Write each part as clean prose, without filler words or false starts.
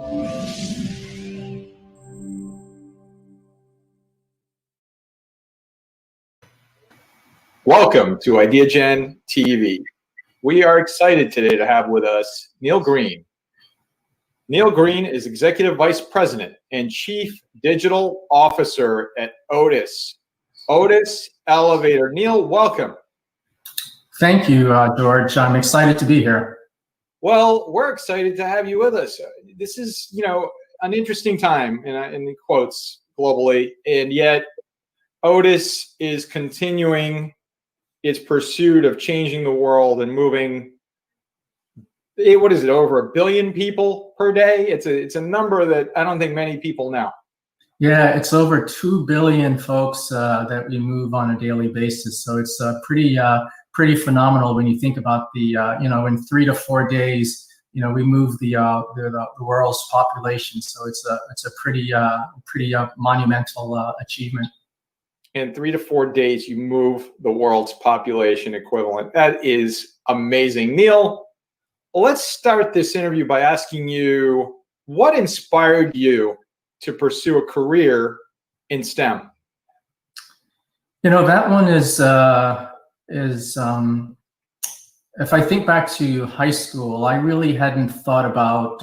Welcome to IdeaGen TV. We are excited today to have with us Neil Green. Neil Green is Executive Vice President and Chief Digital Officer at Otis. Otis Elevator. Neil, welcome. Thank you, George. I'm excited to be here. Well, we're excited to have you with us. This is, an interesting time in the quotes globally, and yet Otis is continuing its pursuit of changing the world and moving, what is it, over 1 billion people per day? It's a number that I don't think many people know. Yeah, it's over 2 billion folks that we move on a daily basis. So it's pretty phenomenal when you think about the, in 3 to 4 days, we move the world's population. So it's a pretty monumental achievement. In 3 to 4 days, you move the world's population equivalent. That is amazing. Neil, let's start this interview by asking you, what inspired you to pursue a career in STEM? That one is if I think back to high school, I really hadn't thought about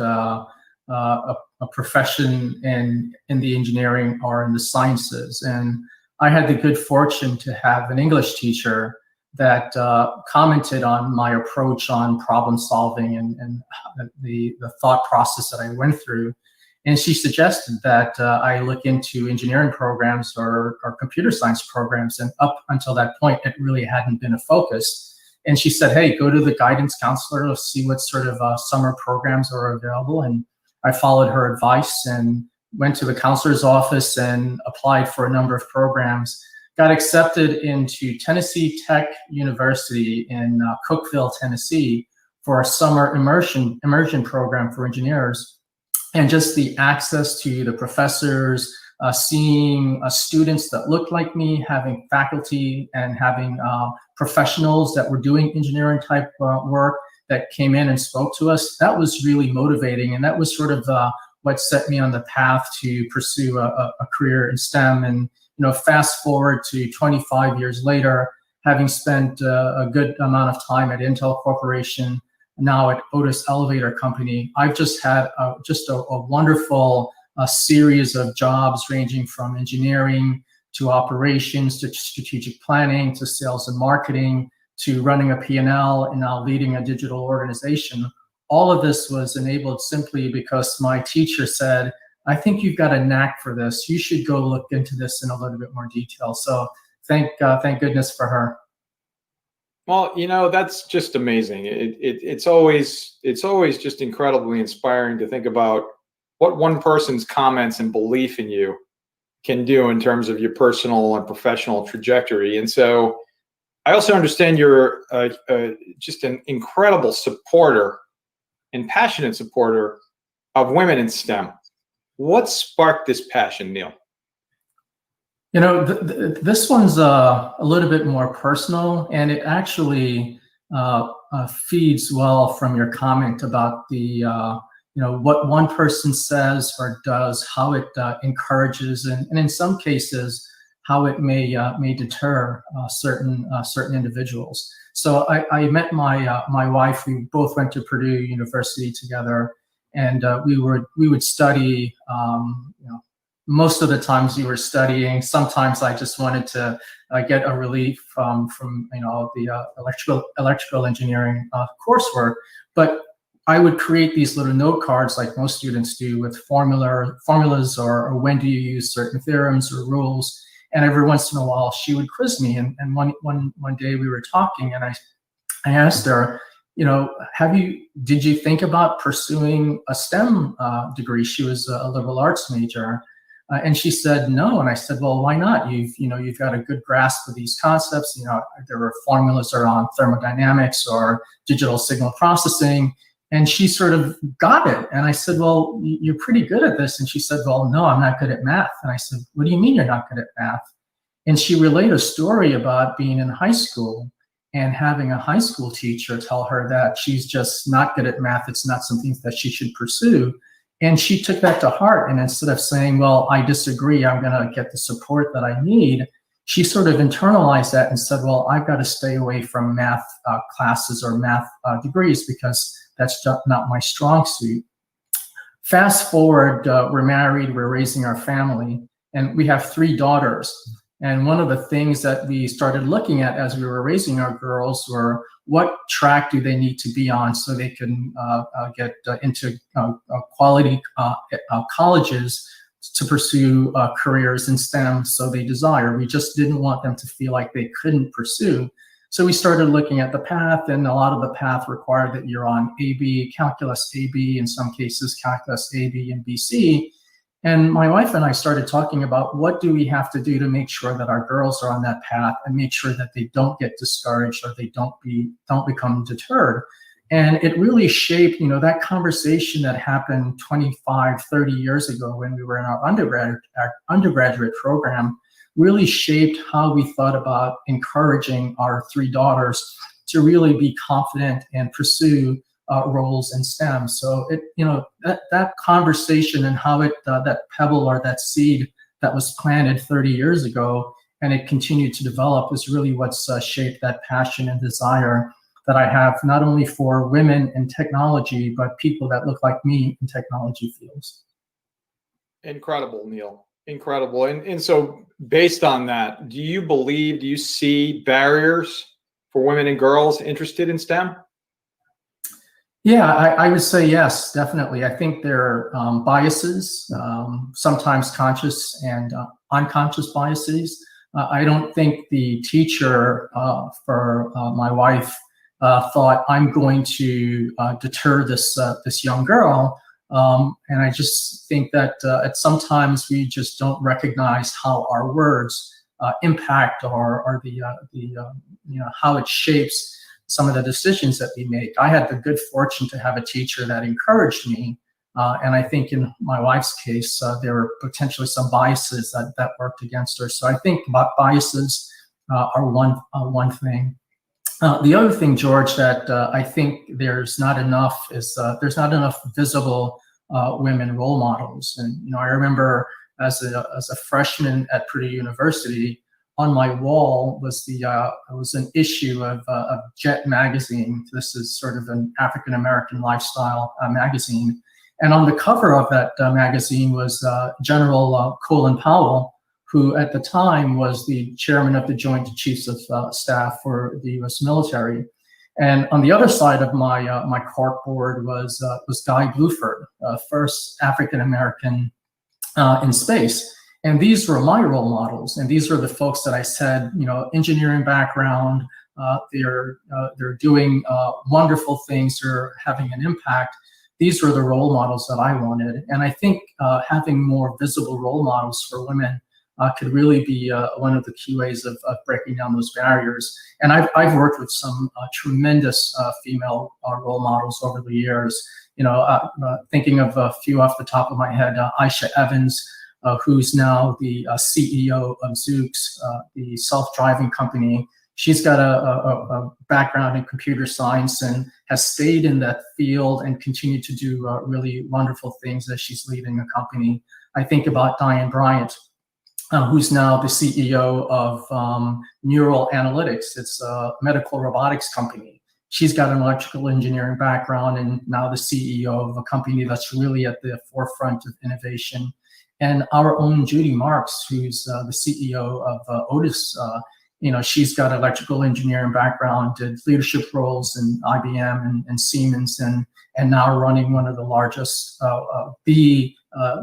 a profession in the engineering or in the sciences. And I had the good fortune to have an English teacher that commented on my approach on problem solving and the thought process that I went through. And she suggested that I look into engineering programs or computer science programs. And up until that point, it really hadn't been a focus. And she said, hey, go to the guidance counselor to see what sort of summer programs are available. And I followed her advice and went to the counselor's office and applied for a number of programs, got accepted into Tennessee Tech University in Cookeville, Tennessee for a summer immersion program for engineers. And just the access to the professors, seeing students that looked like me, having faculty and having professionals that were doing engineering type work that came in and spoke to us, that was really motivating. And that was sort of what set me on the path to pursue a career in STEM. And fast forward to 25 years later, having spent a good amount of time at Intel Corporation, now at Otis Elevator Company, I've just had a wonderful series of jobs ranging from engineering to operations to strategic planning to sales and marketing to running a P&L and now leading a digital organization. All of this was enabled simply because my teacher said, I think you've got a knack for this. You should go look into this in a little bit more detail. So thank goodness for her. Well, that's just amazing. It's always just incredibly inspiring to think about what one person's comments and belief in you can do in terms of your personal and professional trajectory. And so I also understand you're just an incredible supporter and passionate supporter of women in STEM. What sparked this passion, Neil? This one's a little bit more personal, and it actually feeds well from your comment about the, what one person says or does, how it encourages, and in some cases, how it may deter certain individuals. So I met my wife. We both went to Purdue University together, and we would study. Most of the times we were studying. Sometimes I just wanted to get a relief from the electrical engineering coursework. But I would create these little note cards like most students do with formulas or when do you use certain theorems or rules. And every once in a while she would quiz me. And one day we were talking, and I asked her, did you think about pursuing a STEM degree? She was a liberal arts major. And she said no, and I said, well, why not? You've got a good grasp of these concepts. There were formulas around thermodynamics or digital signal processing, and she sort of got it. And I said, well, you're pretty good at this. And she said, well, no, I'm not good at math. And I said, what do you mean you're not good at math? And she relayed a story about being in high school and having a high school teacher tell her that she's just not good at math. It's not something that she should pursue. And she took that to heart. And instead of saying, well, I disagree, I'm going to get the support that I need, she sort of internalized that and said, well, I've got to stay away from math classes or math degrees because that's not my strong suit. Fast forward, we're married, we're raising our family, and we have 3 daughters. And one of the things that we started looking at as we were raising our girls were what track do they need to be on so they can get into quality colleges to pursue careers in STEM so they desire. We just didn't want them to feel like they couldn't pursue. So we started looking at the path, and a lot of the path required that you're on AB, calculus AB, in some cases calculus AB and BC. And my wife and I started talking about what do we have to do to make sure that our girls are on that path and make sure that they don't get discouraged or they don't become deterred. And it really shaped, that conversation that happened 25, 30 years ago when we were in our undergraduate program really shaped how we thought about encouraging our 3 daughters to really be confident and pursue roles in STEM. So that conversation and how that pebble or that seed that was planted 30 years ago and it continued to develop is really what's shaped that passion and desire that I have, not only for women in technology, but people that look like me in technology fields. Incredible, Neil. Incredible. And so based on that, do you see barriers for women and girls interested in STEM? Yeah, I would say yes, definitely. I think there are biases, sometimes conscious and unconscious biases. I don't think the teacher for my wife thought, I'm going to deter this young girl. And I just think that sometimes we just don't recognize how our words impact or how it shapes some of the decisions that we make. I had the good fortune to have a teacher that encouraged me. And I think in my wife's case, there were potentially some biases that worked against her. So I think biases are one thing. The other thing, George, that I think there's not enough visible women role models. And I remember as a freshman at Purdue University, on my wall was an issue of Jet magazine. This is sort of an African American lifestyle magazine, and on the cover of that magazine was General Colin Powell, who at the time was the chairman of the Joint Chiefs of Staff for the U.S. military. And on the other side of my corkboard was Guy Bluford, first African American in space. And these were my role models, and these were the folks that I said, engineering background, they're doing wonderful things, they're having an impact. These were the role models that I wanted, and I think having more visible role models for women could really be one of the key ways of breaking down those barriers. And I've worked with some tremendous female role models over the years. Thinking of a few off the top of my head, Aisha Evans, who's now the CEO of Zoox, the self-driving company. She's got a background in computer science and has stayed in that field and continued to do really wonderful things as she's leading a company. I think about Diane Bryant, who's now the CEO of Neural Analytics. It's a medical robotics company. She's got an electrical engineering background and now the CEO of a company that's really at the forefront of innovation. And our own Judy Marks, who's the CEO of Otis, she's got electrical engineering background, did leadership roles in IBM and Siemens, and now running one of the largest, the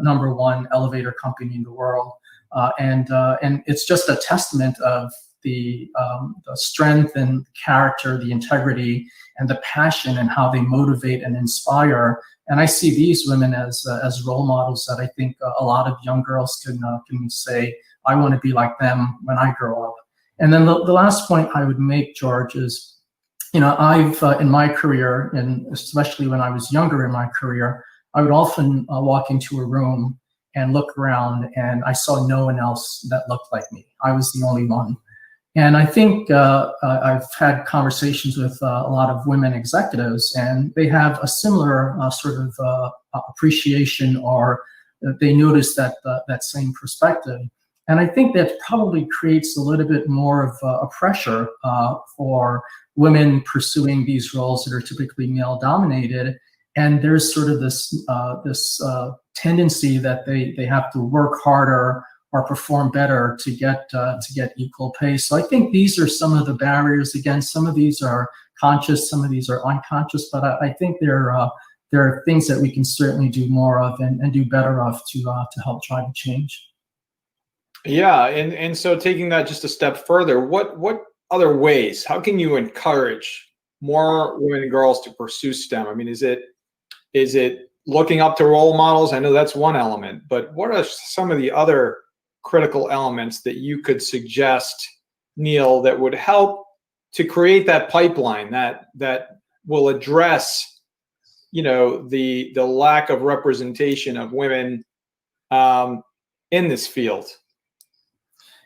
number one elevator company in the world. And it's just a testament of the strength and character, the integrity, and the passion, and how they motivate and inspire. And I see these women as role models that I think a lot of young girls can say, I want to be like them when I grow up. And then the last point I would make, George, is, I've in my career, and especially when I was younger in my career, I would often walk into a room and look around, and I saw no one else that looked like me. I was the only one. And I think I've had conversations with a lot of women executives, and they have a similar sort of appreciation, or they notice that same perspective. And I think that probably creates a little bit more of a pressure for women pursuing these roles that are typically male dominated. And there's sort of this tendency that they have to work harder or perform better to get equal pay. So I think these are some of the barriers. Again, some of these are conscious, some of these are unconscious, but I think there are things that we can certainly do more of and do better of to help drive a change. Yeah, and so taking that just a step further, what other ways? How can you encourage more women and girls to pursue STEM? I mean, is it looking up to role models? I know that's one element, but what are some of the other critical elements that you could suggest, Neil, that would help to create that pipeline that will address, the lack of representation of women in this field?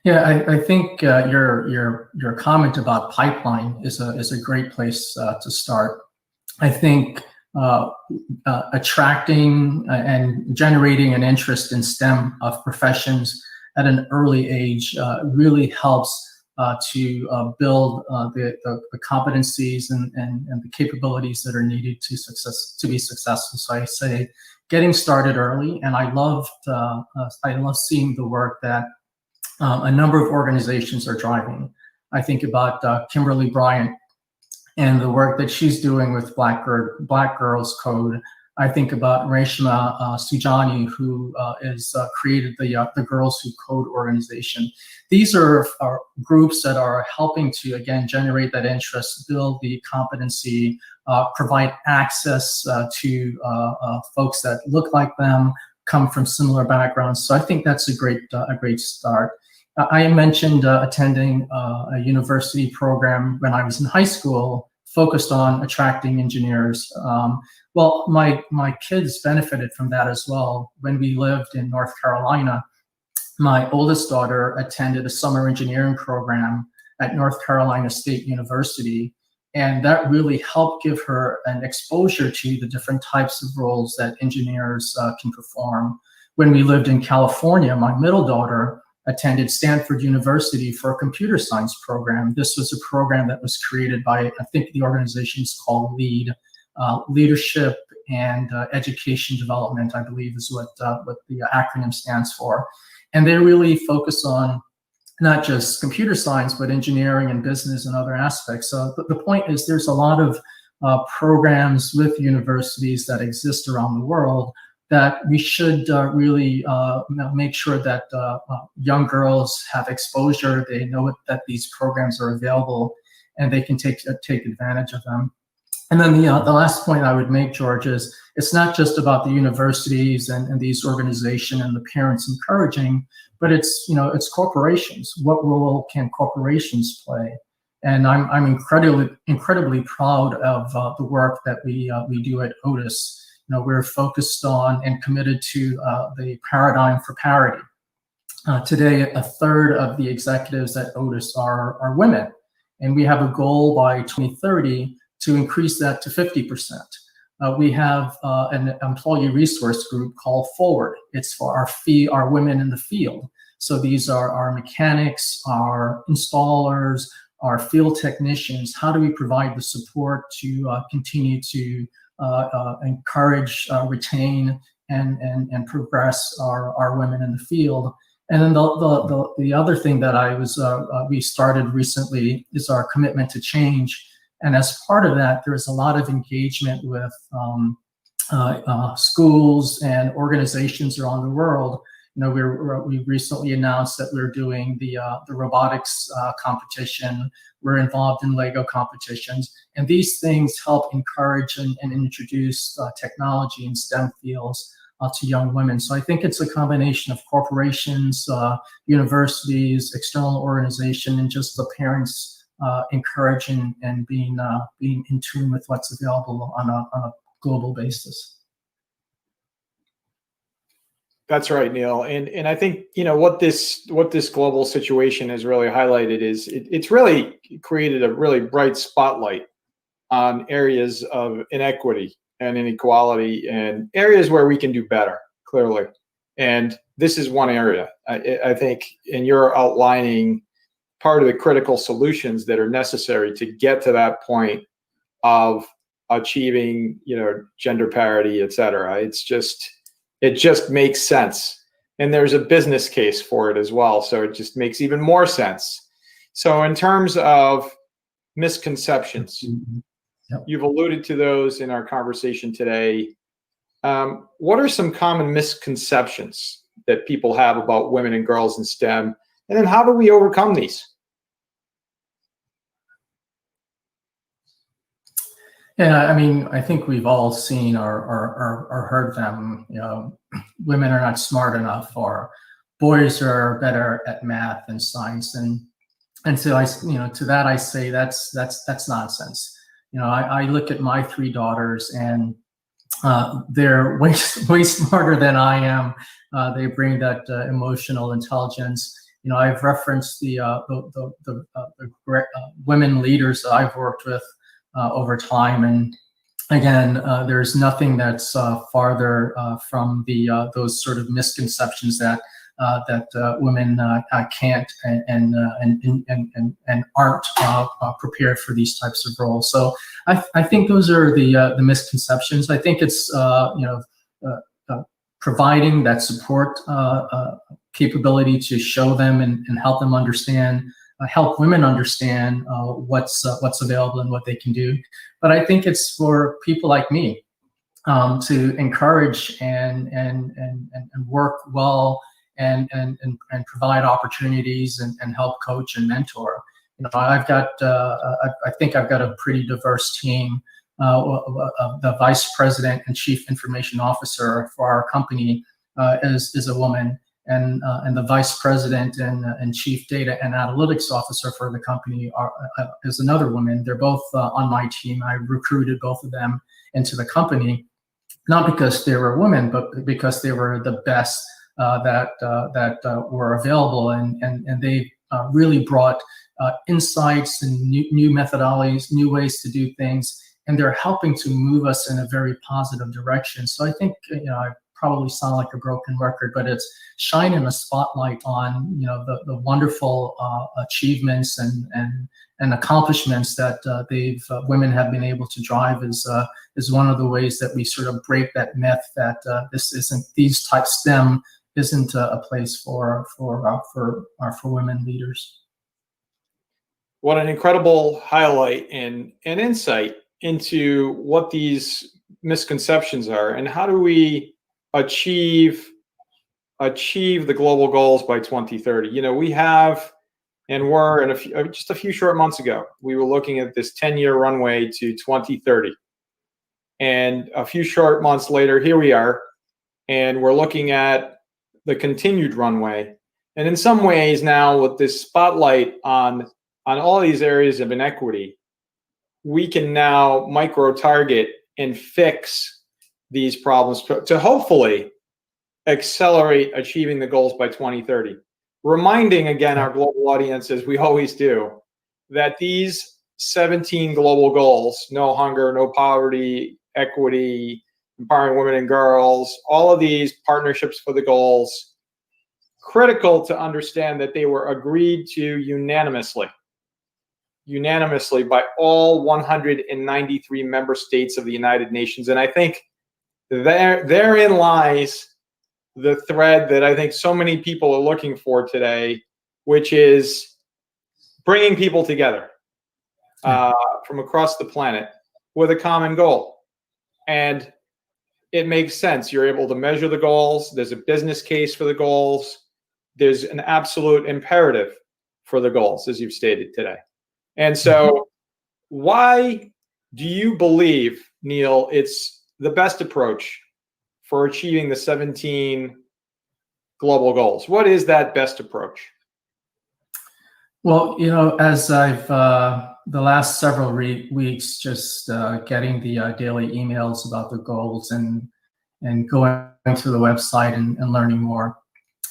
Yeah, I think your comment about pipeline is a great place to start. I think attracting and generating an interest in STEM professions at an early age really helps to build the competencies and the capabilities that are needed to be successful. So I say getting started early, and I love seeing the work that a number of organizations are driving. I think about Kimberly Bryant and the work that she's doing with Black Girls Code. I think about Reshma Sujani, who is created the Girls Who Code organization. These are groups that are helping to, again, generate that interest, build the competency, provide access to folks that look like them, come from similar backgrounds. So I think that's a great start. I mentioned attending a university program when I was in high school, focused on attracting engineers. Well, my kids benefited from that as well. When we lived in North Carolina, my oldest daughter attended a summer engineering program at North Carolina State University, and that really helped give her an exposure to the different types of roles that engineers can perform. When we lived in California, my middle daughter attended Stanford University for a computer science program. This was a program that was created by, I think the organization is called LEAD, Leadership and Education Development, I believe is what the acronym stands for. And they really focus on not just computer science, but engineering and business and other aspects. So the point is there's a lot of programs with universities that exist around the world that we should really make sure that young girls have exposure. They know that these programs are available, and they can take advantage of them. And then the last point I would make, George, is it's not just about the universities and these organizations and the parents encouraging, but it's corporations. What role can corporations play? And I'm incredibly proud of the work that we do at Otis. We're focused on and committed to the paradigm for parity. Today, a third of the executives at Otis are women, and we have a goal by 2030 to increase that to 50%. We have an employee resource group called Forward. It's for our women in the field. So these are our mechanics, our installers, our field technicians. How do we provide the support to continue to encourage, retain, and progress our women in the field? And then the other thing that we started recently is our commitment to change. And as part of that, there's a lot of engagement with schools and organizations around the world. We recently announced that we're doing the robotics competition. We're involved in Lego competitions, and these things help encourage and introduce technology and STEM fields to young women. So I think it's a combination of corporations, universities, external organization, and just the parents encouraging and being in tune with what's available on a global basis. That's right, Neil. And I think, what this global situation has really highlighted is it's really created a really bright spotlight on areas of inequity and inequality and areas where we can do better, clearly. And this is one area, I think, and you're outlining part of the critical solutions that are necessary to get to that point of achieving, gender parity, et cetera. It just makes sense. And there's a business case for it as well. So it just makes even more sense. So in terms of misconceptions, Yep. you've alluded to those in our conversation today. What are some common misconceptions that people have about women and girls in STEM? And then how do we overcome these? Yeah, I mean, I think we've all seen or heard them. Women are not smart enough, or boys are better at math and science, and so to that I say that's nonsense. I look at my three daughters, and they're way smarter than I am. They bring that emotional intelligence. I've referenced the women leaders that I've worked with over time, and again, there's nothing that's farther from those sort of misconceptions that women can't and aren't prepared for these types of roles. So I think those are the misconceptions. I think it's providing that support capability to show them and help them understand. Help women understand what's available and what they can do. But I think it's for people like me to encourage and work well and provide opportunities and help coach and mentor. I've got I think I've got a pretty diverse team. The vice president and chief information officer for our company is a woman. And the vice president and chief data and analytics officer for the company is another woman. They're both on my team. I recruited both of them into the company, not because they were women, but because they were the best that were available, and they really brought insights and new methodologies, new ways to do things, and they're helping to move us in a very positive direction. So I think I probably sound like a broken record, but it's shining a spotlight on the wonderful achievements and accomplishments that women have been able to drive is one of the ways that we sort of break that myth that these type STEM isn't a place for women leaders. What an incredible highlight and insight into what these misconceptions are and how do we achieve the global goals by 2030. We have, and we're just a few short months ago, we were looking at this 10-year runway to 2030. And a few short months later, here we are, and we're looking at the continued runway. And in some ways now, with this spotlight on all these areas of inequity, we can now micro-target and fix these problems to hopefully accelerate achieving the goals by 2030. Reminding again our global audience, as we always do, that these 17 global goals, no hunger, no poverty, equity, empowering women and girls, all of these partnerships for the goals, critical to understand that they were agreed to unanimously by all 193 member states of the United Nations. And I think therein lies the thread that I think so many people are looking for today, which is bringing people together from across the planet with a common goal. And it makes sense. You're able to measure the goals. There's a business case for the goals. There's an absolute imperative for the goals, as you've stated today. And so why do you believe, Neil, it's the best approach for achieving the 17 global goals? What is that best approach? Well, as I've the last several weeks just getting the daily emails about the goals and going to the website and learning more,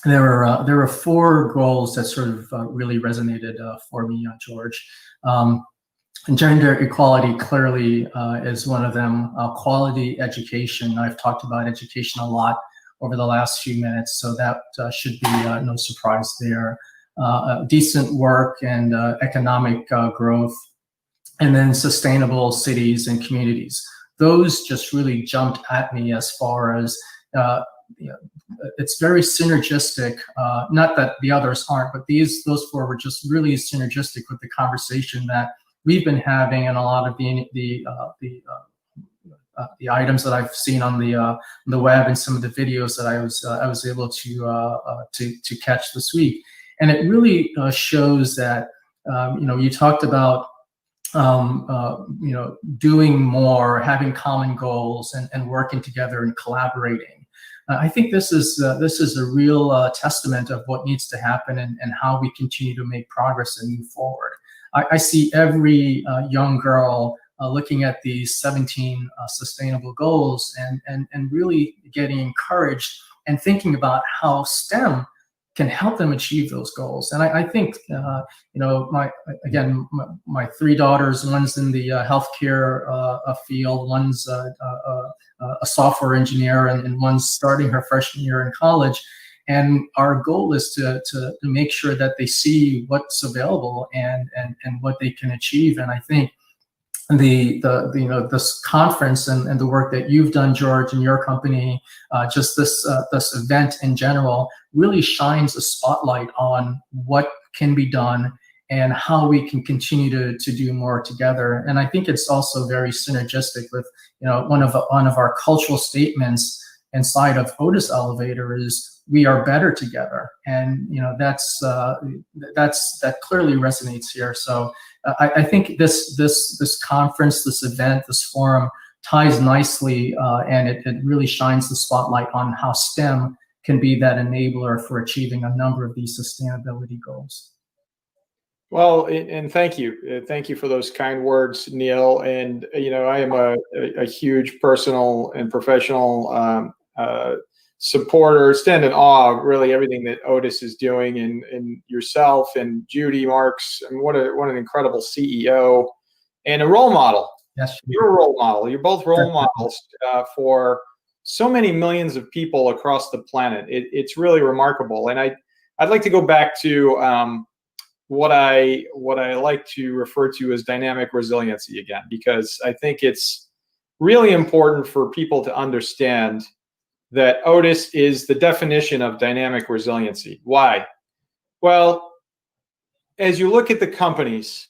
there were 4 goals that sort of really resonated for me, George. Gender equality clearly is one of them. Quality education. I've talked about education a lot over the last few minutes, so that should be no surprise there. Decent work and economic growth, and then sustainable cities and communities. Those just really jumped at me as far as it's very synergistic. Not that the others aren't, but those four were just really synergistic with the conversation that we've been having, and a lot of the items that I've seen on the web and some of the videos that I was able to catch this week. And it really shows that you talked about doing more, having common goals, and working together and collaborating. I think this is a real testament of what needs to happen, and how we continue to make progress and move forward. I see every young girl looking at these 17 sustainable goals and really getting encouraged and thinking about how STEM can help them achieve those goals. And I think, my three daughters, one's in the healthcare field, one's a software engineer, and one's starting her freshman year in college. And our goal is to make sure that they see what's available and what they can achieve. And I think this conference and the work that you've done, George, and your company, just this event in general, really shines a spotlight on what can be done and how we can continue to do more together. And I think it's also very synergistic with one of our cultural statements inside of Otis Elevator is we are better together, and that clearly resonates here. So I think this conference, this event, this forum ties nicely, and it really shines the spotlight on how STEM can be that enabler for achieving a number of these sustainability goals. Well, and thank you for those kind words, Neil. And I am a huge personal and professional supporter, stand in awe of really everything that Otis is doing, and yourself and Judy Marks. And what an incredible CEO and a role model. Yes, you're a role model. You're both role models for so many millions of people across the planet. It's really remarkable. And I'd like to go back to what I like to refer to as dynamic resiliency again, because I think it's really important for people to understand that Otis is the definition of dynamic resiliency. Why? Well, as you look at the companies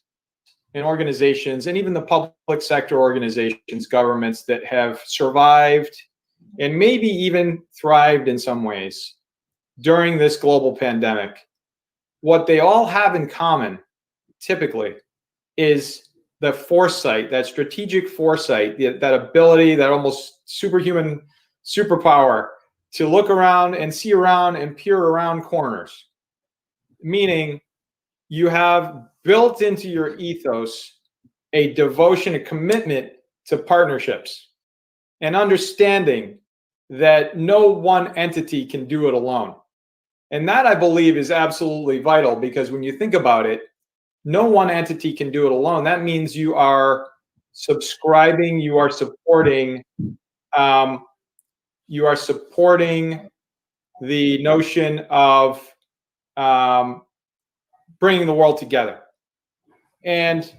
and organizations, and even the public sector organizations, governments that have survived and maybe even thrived in some ways during this global pandemic, what they all have in common, typically, is the foresight, that strategic foresight, that ability, that almost superhuman superpower to look around and see around and peer around corners. Meaning, you have built into your ethos a devotion, a commitment to partnerships, and understanding that no one entity can do it alone. And that, I believe, is absolutely vital, because when you think about it, no one entity can do it alone. That means you are subscribing, you are supporting the notion of bringing the world together. And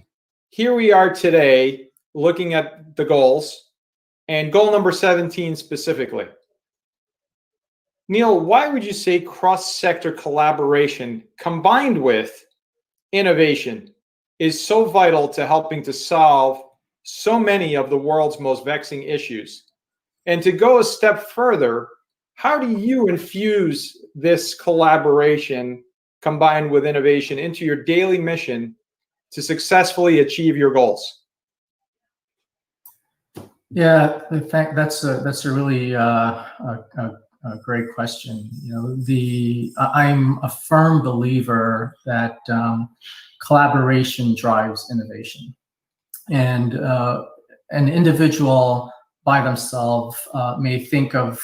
here we are today looking at the goals, and goal number 17 specifically. Neil, why would you say cross-sector collaboration combined with innovation is so vital to helping to solve so many of the world's most vexing issues? And to go a step further, how do you infuse this collaboration combined with innovation into your daily mission to successfully achieve your goals? Yeah, in fact, that's a really a great question. I'm a firm believer that collaboration drives innovation, and an individual by themselves may think of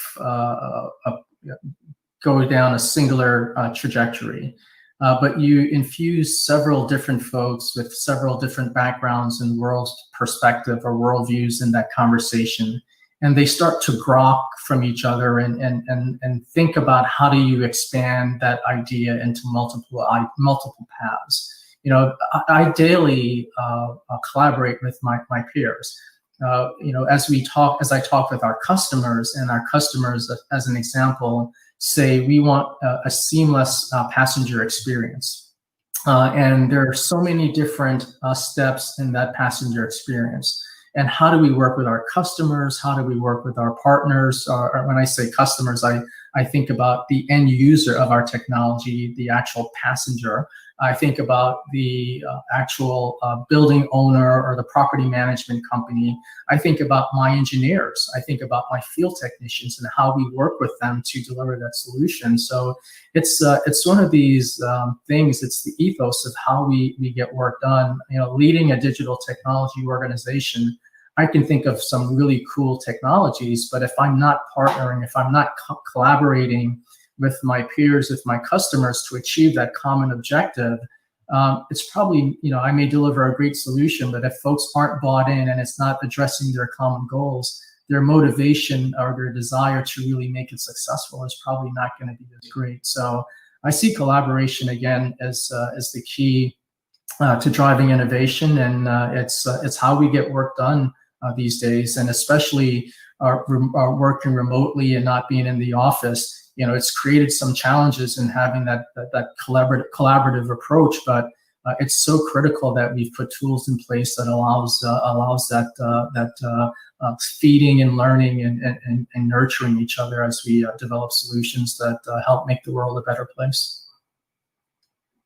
go down a singular trajectory. but you infuse several different folks with several different backgrounds and world perspective or worldviews in that conversation. And they start to grok from each other and think about how do you expand that idea into multiple paths. You know, I daily collaborate with my peers. You know, as I talk with our customers, and our customers, as an example, say we want a seamless passenger experience. And there are so many different steps in that passenger experience. And how do we work with our customers? How do we work with our partners? Or when I say customers, I think about the end user of our technology, the actual passenger. I think about the actual building owner or the property management company. I think about my engineers. I think about my field technicians and how we work with them to deliver that solution. So it's one of these things. It's the ethos of how we get work done. You know, leading a digital technology organization, I can think of some really cool technologies, but if I'm not partnering, if I'm not collaborating with my peers, with my customers to achieve that common objective, it's probably, you know, I may deliver a great solution, but if folks aren't bought in and it's not addressing their common goals, their motivation or their desire to really make it successful is probably not going to be as great. So I see collaboration again as the key to driving innovation, and it's how we get work done these days, and especially working remotely and not being in the office. You know, it's created some challenges in having that collaborative approach, but it's so critical that we've put tools in place that allows that feeding and learning and nurturing each other as we develop solutions that help make the world a better place.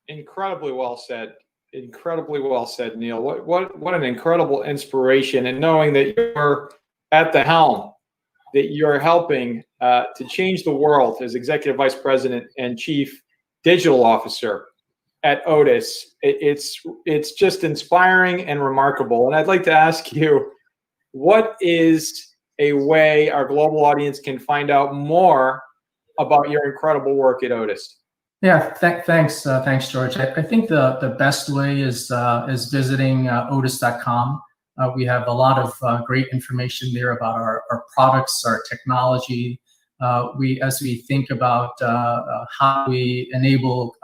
Incredibly well said. Incredibly well said, Neil. What an incredible inspiration, and knowing that you're at the helm, that you're helping to change the world as Executive Vice President and Chief Digital Officer at Otis. It's just inspiring and remarkable. And I'd like to ask you, what is a way our global audience can find out more about your incredible work at Otis? Yeah, thanks, George. I think the best way is visiting otis.com. We have a lot of great information there about our products, our technology. As we think about how we enable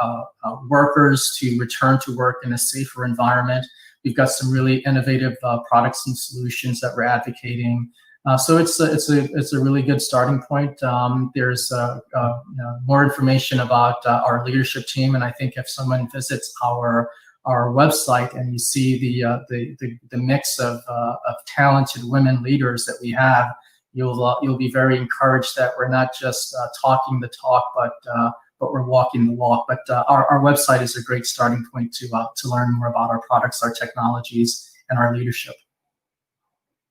workers to return to work in a safer environment, we've got some really innovative products and solutions that we're advocating. So it's a really good starting point. There's more information about our leadership team, and I think if someone visits our website and you see the mix of talented women leaders that we have, you'll be very encouraged that we're not just talking the talk, but we're walking the walk. But our website is a great starting point to learn more about our products, our technologies, and our leadership.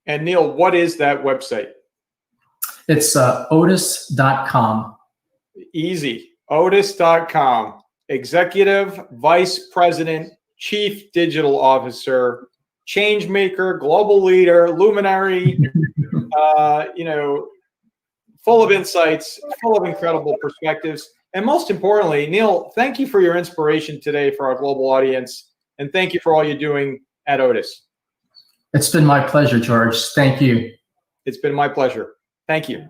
And Neil, what is that website? It's otis.com. Easy. Otis.com. Executive Vice President, Chief Digital Officer, change maker, global leader, luminary, full of insights, full of incredible perspectives. And most importantly, Neil, thank you for your inspiration today for our global audience. And thank you for all you're doing at Otis. It's been my pleasure, George. Thank you. It's been my pleasure. Thank you.